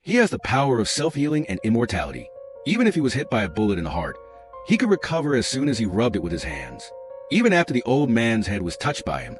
He has the power of self-healing and immortality. Even if he was hit by a bullet in the heart, he could recover as soon as he rubbed it with his hands. Even after the old man's head was touched by him,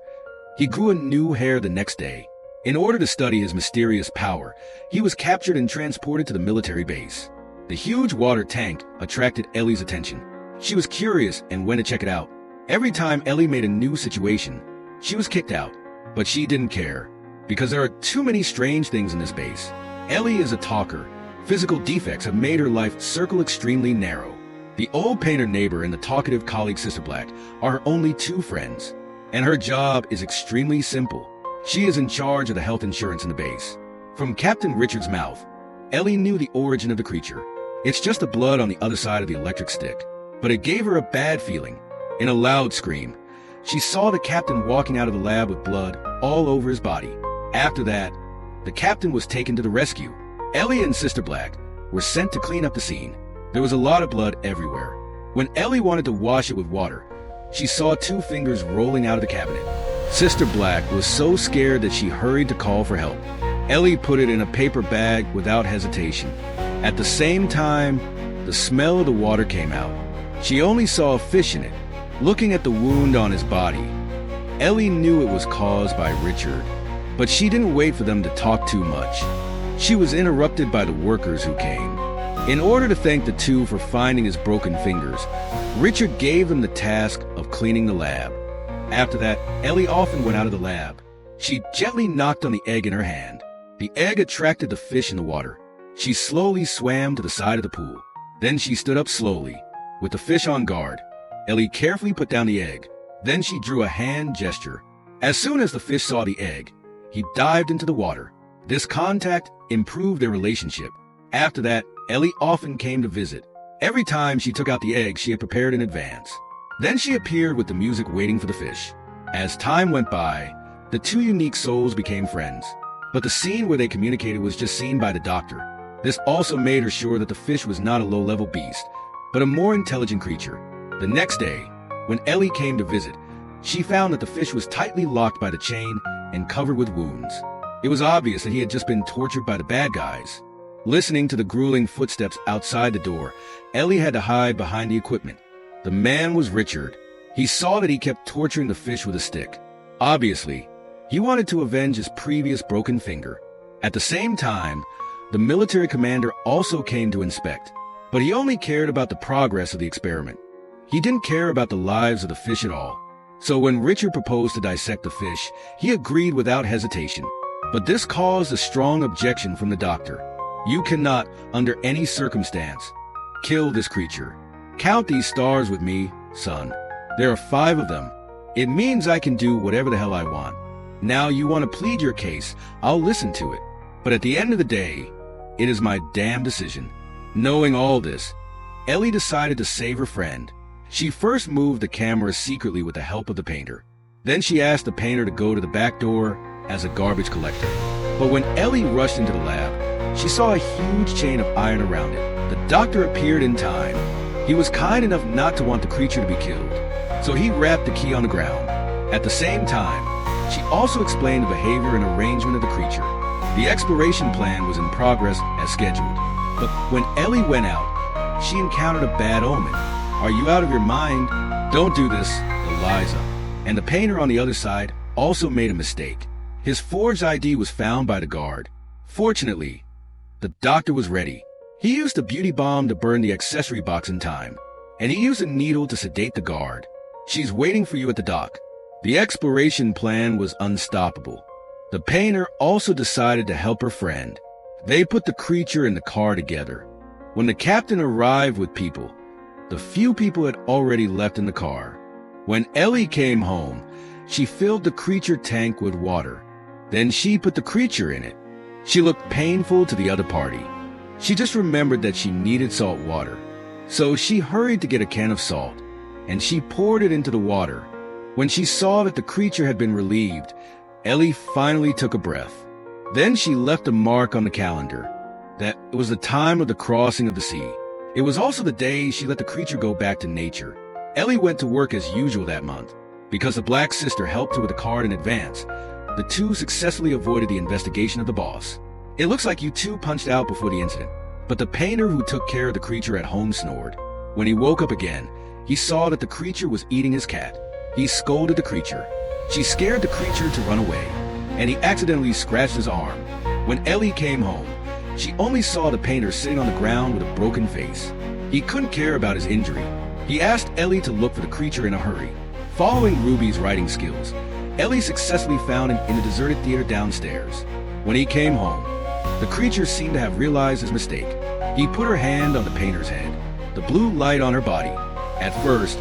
he grew a new hair the next day. In order to study his mysterious power, he was captured and transported to the military base. The huge water tank attracted Ellie's attention. She was curious and went to check it out. Every time Ellie made a new situation, she was kicked out. But she didn't care, because there are too many strange things in this base. Ellie is a talker. Physical defects have made her life circle extremely narrow. The old painter neighbor and the talkative colleague Sister Black are her only two friends, and her job is extremely simple. She is in charge of the health insurance in the base. From Captain Richard's mouth, Ellie knew the origin of the creature. It's just the blood on the other side of the electric stick. But it gave her a bad feeling. In a loud scream, she saw the captain walking out of the lab with blood all over his body. After that, the captain was taken to the rescue. Ellie and Sister Black were sent to clean up the scene. There was a lot of blood everywhere. When Ellie wanted to wash it with water, she saw two fingers rolling out of the cabinet. Sister Black was so scared that she hurried to call for help. Ellie put it in a paper bag without hesitation. At the same time, the smell of the water came out. She only saw a fish in it, looking at the wound on his body. Ellie knew it was caused by Richard, but she didn't wait for them to talk too much. She was interrupted by the workers who came. In order to thank the two for finding his broken fingers, Richard gave them the task of cleaning the lab. After that, Ellie often went out of the lab. She gently knocked on the egg in her hand. The egg attracted the fish in the water. She slowly swam to the side of the pool. Then she stood up slowly, with the fish on guard. Ellie carefully put down the egg. Then she drew a hand gesture. As soon as the fish saw the egg, he dived into the water. This contact improved their relationship. After that, Ellie often came to visit. Every time she took out the egg she had prepared in advance. Then she appeared with the music waiting for the fish. As time went by, the two unique souls became friends. But the scene where they communicated was just seen by the doctor. This also made her sure that the fish was not a low-level beast, but a more intelligent creature. The next day, when Ellie came to visit, she found that the fish was tightly locked by the chain and covered with wounds. It was obvious that he had just been tortured by the bad guys. Listening to the grueling footsteps outside the door, Ellie had to hide behind the equipment. The man was Richard. He saw that he kept torturing the fish with a stick. Obviously, he wanted to avenge his previous broken finger. At the same time, the military commander also came to inspect, but he only cared about the progress of the experiment. He didn't care about the lives of the fish at all. So when Richard proposed to dissect the fish, he agreed without hesitation. But this caused a strong objection from the doctor. You cannot, under any circumstance, kill this creature. Count these stars with me, son. There are 5 of them. It means I can do whatever the hell I want. Now you want to plead your case, I'll listen to it. But at the end of the day, it is my damn decision. Knowing all this, Ellie decided to save her friend. She first moved the camera secretly with the help of the painter. Then she asked the painter to go to the back door as a garbage collector. But when Ellie rushed into the lab, she saw a huge chain of iron around it. The doctor appeared in time. He was kind enough not to want the creature to be killed, so he wrapped the key on the ground. At the same time, she also explained the behavior and arrangement of the creature. The exploration plan was in progress as scheduled. But when Ellie went out, she encountered a bad omen. Are you out of your mind? Don't do this, Eliza. And the painter on the other side also made a mistake. His forged ID was found by the guard. Fortunately, the doctor was ready. He used a beauty bomb to burn the accessory box in time, and he used a needle to sedate the guard. She's waiting for you at the dock. The exploration plan was unstoppable. The painter also decided to help her friend. They put the creature in the car together. When the captain arrived with people, the few people had already left in the car. When Ellie came home, she filled the creature tank with water. Then she put the creature in it. She looked painful to the other party. She just remembered that she needed salt water. So she hurried to get a can of salt, and she poured it into the water. When she saw that the creature had been relieved, Ellie finally took a breath. Then she left a mark on the calendar that it was the time of the crossing of the sea. It was also the day she let the creature go back to nature. Ellie went to work as usual that month. Because the Black sister helped her with the card in advance, the two successfully avoided the investigation of the boss. It looks like you two punched out before the incident. But the painter who took care of the creature at home snored. When he woke up again, he saw that the creature was eating his cat. He scolded the creature. She scared the creature to run away, and he accidentally scratched his arm. When Ellie came home, she only saw the painter sitting on the ground with a broken face. He couldn't care about his injury. He asked Ellie to look for the creature in a hurry. Following Ruby's writing skills, Ellie successfully found him in a deserted theater downstairs. When he came home, the creature seemed to have realized his mistake. He put her hand on the painter's head, the blue light on her body. At first,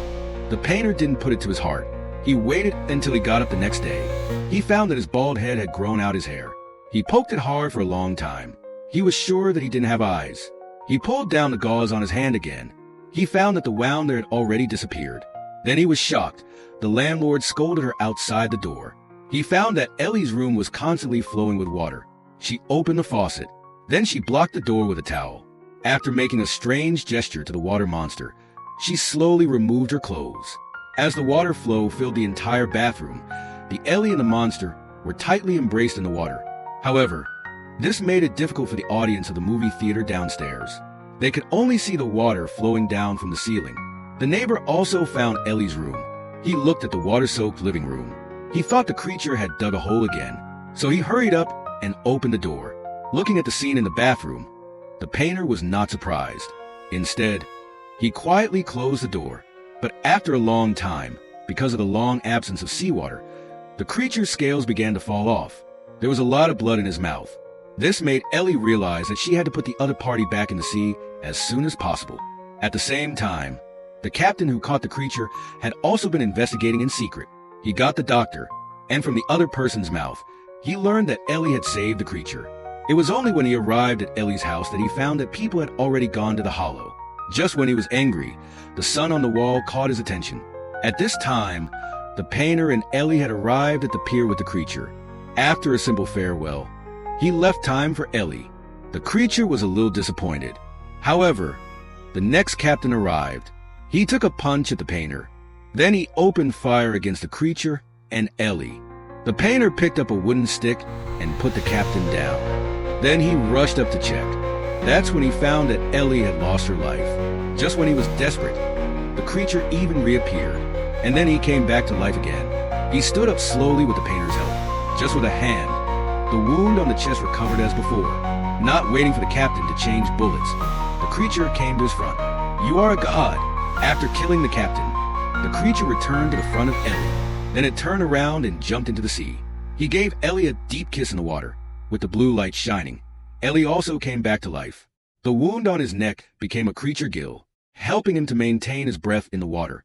the painter didn't put it to his heart. He waited until he got up the next day. He found that his bald head had grown out his hair. He poked it hard for a long time. He was sure that he didn't have eyes. He pulled down the gauze on his hand again. He found that the wound there had already disappeared. Then he was shocked. The landlord scolded her outside the door. He found that Ellie's room was constantly flowing with water. She opened the faucet. Then she blocked the door with a towel. After making a strange gesture to the water monster, she slowly removed her clothes. As the water flow filled the entire bathroom, the Ellie and the monster were tightly embraced in the water. However, this made it difficult for the audience of the movie theater downstairs. They could only see the water flowing down from the ceiling. The neighbor also found Ellie's room. He looked at the water-soaked living room. He thought the creature had dug a hole again, so he hurried up and opened the door. Looking at the scene in the bathroom, the painter was not surprised. Instead, he quietly closed the door. But after a long time, because of the long absence of seawater, the creature's scales began to fall off. There was a lot of blood in his mouth. This made Ellie realize that she had to put the other party back in the sea as soon as possible. At the same time, the captain who caught the creature had also been investigating in secret. He got the doctor, and from the other person's mouth, he learned that Ellie had saved the creature. It was only when he arrived at Ellie's house that he found that people had already gone to the hollow. Just when he was angry, the sun on the wall caught his attention. At this time, the painter and Ellie had arrived at the pier with the creature. After a simple farewell, he left time for Ellie. The creature was a little disappointed. However, the next captain arrived. He took a punch at the painter. Then he opened fire against the creature and Ellie. The painter picked up a wooden stick and put the captain down. Then he rushed up to check. That's when he found that Ellie had lost her life. Just when he was desperate, the creature even reappeared, and then he came back to life again. He stood up slowly with the painter's help. Just with a hand, the wound on the chest recovered as before. Not waiting for the captain to change bullets, the creature came to his front. "You are a god." After killing the captain, the creature returned to the front of Ellie. Then it turned around and jumped into the sea. He gave Ellie a deep kiss in the water, with the blue light shining. Ellie also came back to life. The wound on his neck became a creature gill, helping him to maintain his breath in the water.